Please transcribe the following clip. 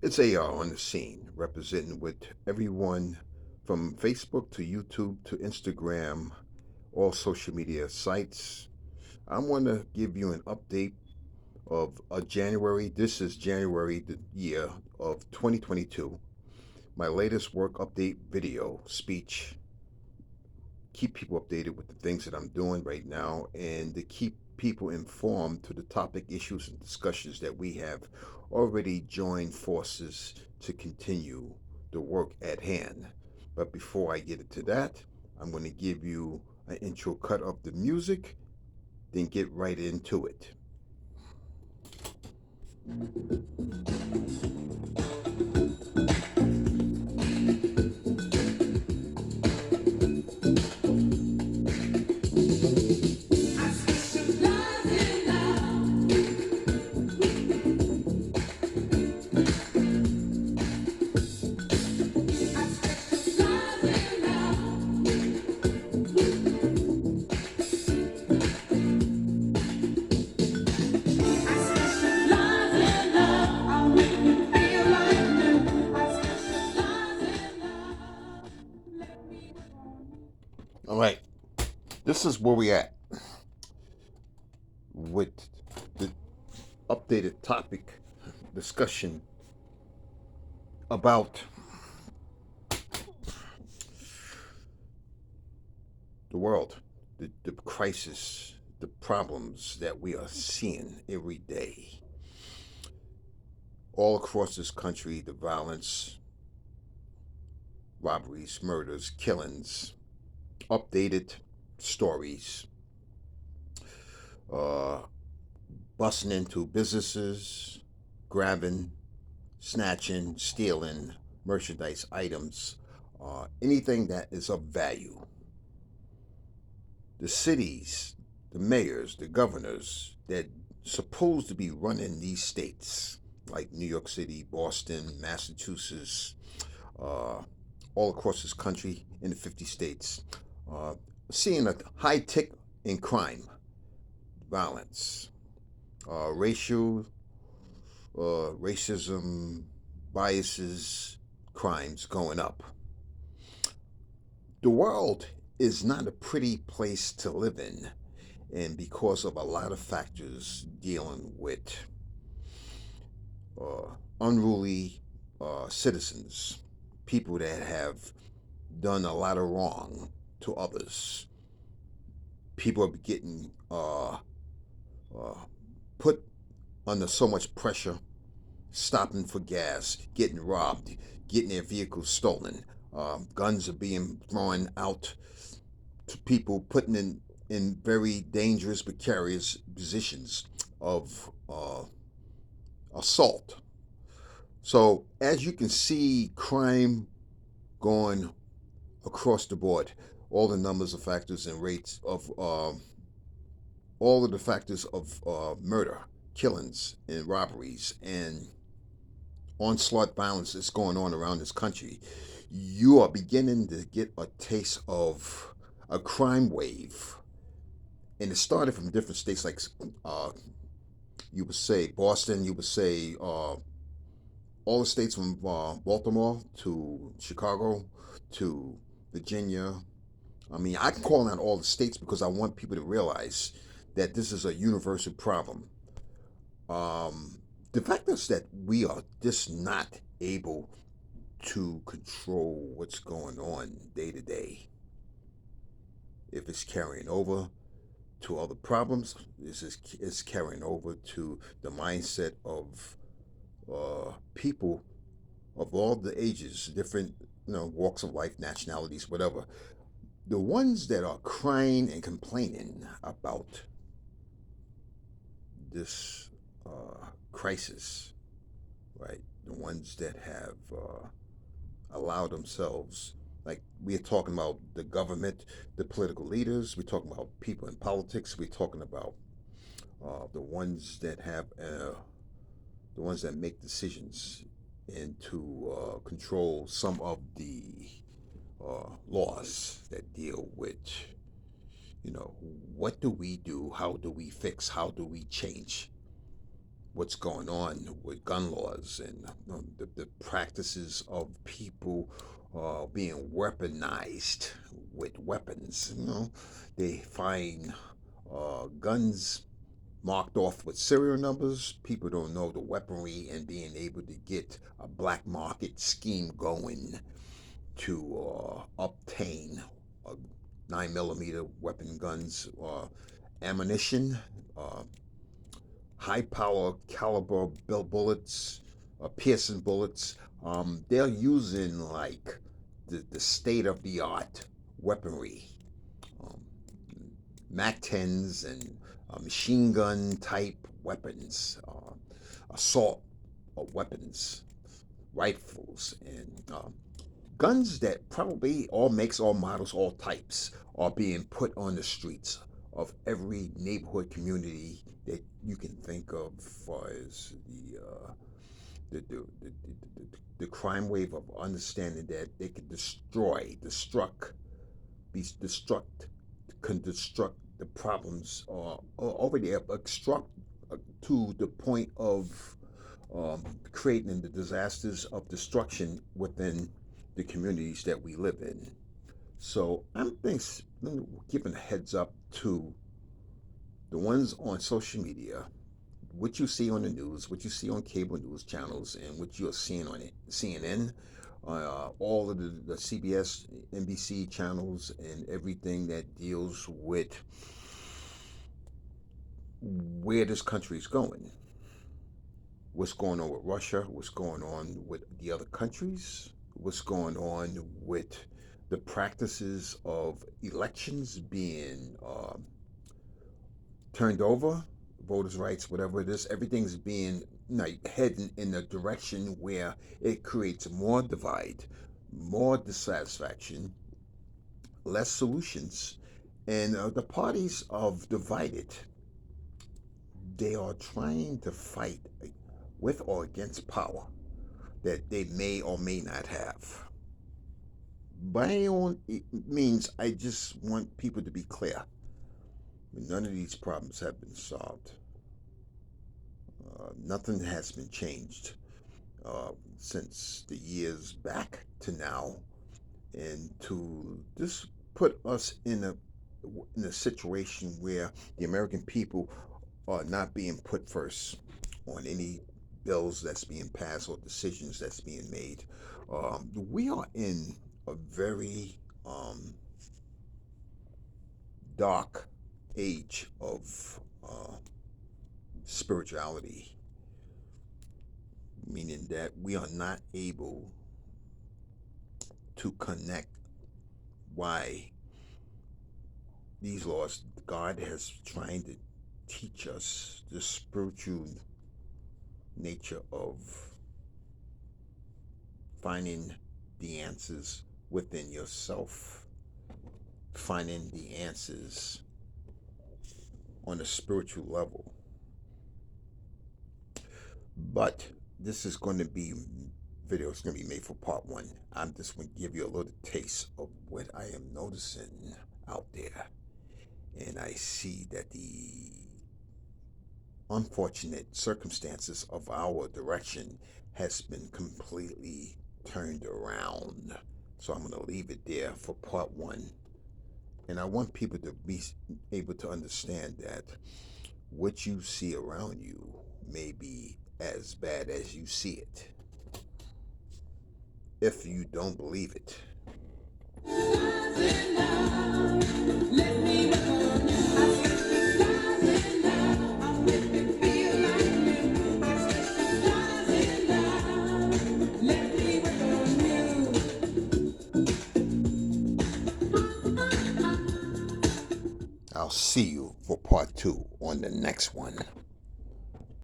It's AR on the scene, representing with everyone from Facebook to YouTube to Instagram, all social media sites. I want to give you an update of January. This is January, the year of 2022. My latest work update video speech. Keep people updated with the things that I'm doing right now and to keep people informed to the topic, issues, and discussions that we have already joined forces to continue the work at hand. But before I get into that, I'm going to give you an intro cut of the music, then get right into it. All right, this is where we at with the updated topic discussion about the world, the crisis, the problems that we are seeing every day. All across this country, the violence, robberies, murders, killings, updated stories, uh, busting into businesses, grabbing, snatching, stealing merchandise items, anything that is of value. The cities, the mayors, the governors that supposed to be running these states, like New York City, Boston, Massachusetts, uh, all across this country in the 50 states, uh, seeing a high tick in crime, violence, racial, racism, biases, crimes going up. The world is not a pretty place to live in, and because of a lot of factors dealing with uh, unruly citizens, people that have done a lot of wrong to others. People are getting uh, put under so much pressure, stopping for gas, getting robbed, getting their vehicles stolen. Guns are being thrown out to people, putting in very dangerous, precarious positions of assault. So, as you can see, crime going across the board, all the numbers of factors and rates of all of the factors of murder, killings, and robberies, and onslaught violence that's going on around this country, you are beginning to get a taste of a crime wave. And it started from different states, like you would say Boston, you would say all the states from Baltimore to Chicago to Virginia. I mean, I can call out all the states because I want people to realize that this is a universal problem. The fact is that we are just not able to control what's going on day to day. If it's carrying over to other problems, it's carrying over to the mindset of people of all the ages, different walks of life, nationalities, whatever. The ones that are crying and complaining about this crisis, right? The ones that have allowed themselves, like we're talking about the government, the political leaders, we're talking about people in politics, we're talking about the ones that have, the ones that make decisions and to control some of the laws that deal with, you know, what do we do? How do we fix? How do we change? what's going on with gun laws and the practices of people being weaponized with weapons. They find guns marked off with serial numbers. People don't know the weaponry, and being able to get a black market scheme going to obtain 9 millimeter weapon guns, ammunition, uh, high power caliber bullets, piercing bullets. They're using like the state of the art weaponry, um, Mac 10s and machine gun type weapons, assault weapons, rifles, and guns that probably all makes, all models, all types are being put on the streets of every neighborhood community that you can think of, as far as the crime wave of understanding that they can be destruct, can destruct the problems already obstruct to the point of creating the disasters of destruction within the communities that we live in. So I'm thinks, giving a heads up to the ones on social media, what you see on the news, what you see on cable news channels, and what you're seeing on it, CNN, all of the CBS, NBC channels, and everything that deals with where this country is going, what's going on with Russia, what's going on with the other countries, what's going on with the practices of elections being turned over, voters' rights, whatever it is. Everything's being like heading in a direction where it creates more divide, more dissatisfaction, less solutions, and the parties of divided, they are trying to fight with or against power that they may or may not have. By all means, I just want people to be clear. None of these problems have been solved. Nothing has been changed since the years back to now, and to just put us in a situation where the American people are not being put first on any bills that's being passed or decisions that's being made. We are in a very dark age of spirituality, meaning that we are not able to connect why these laws. God has trying to teach us the spiritual nature of finding the answers within yourself, finding the answers on a spiritual level. But this is going to be video is going to be made for part one. I'm just going to give you a little taste of what I am noticing out there. And I see that the unfortunate circumstances of our direction has been completely turned around. So I'm going to leave it there for part one. And I want people to be able to understand that what you see around you may be as bad as you see it. If you don't believe it. I'll see you for part two on the next one.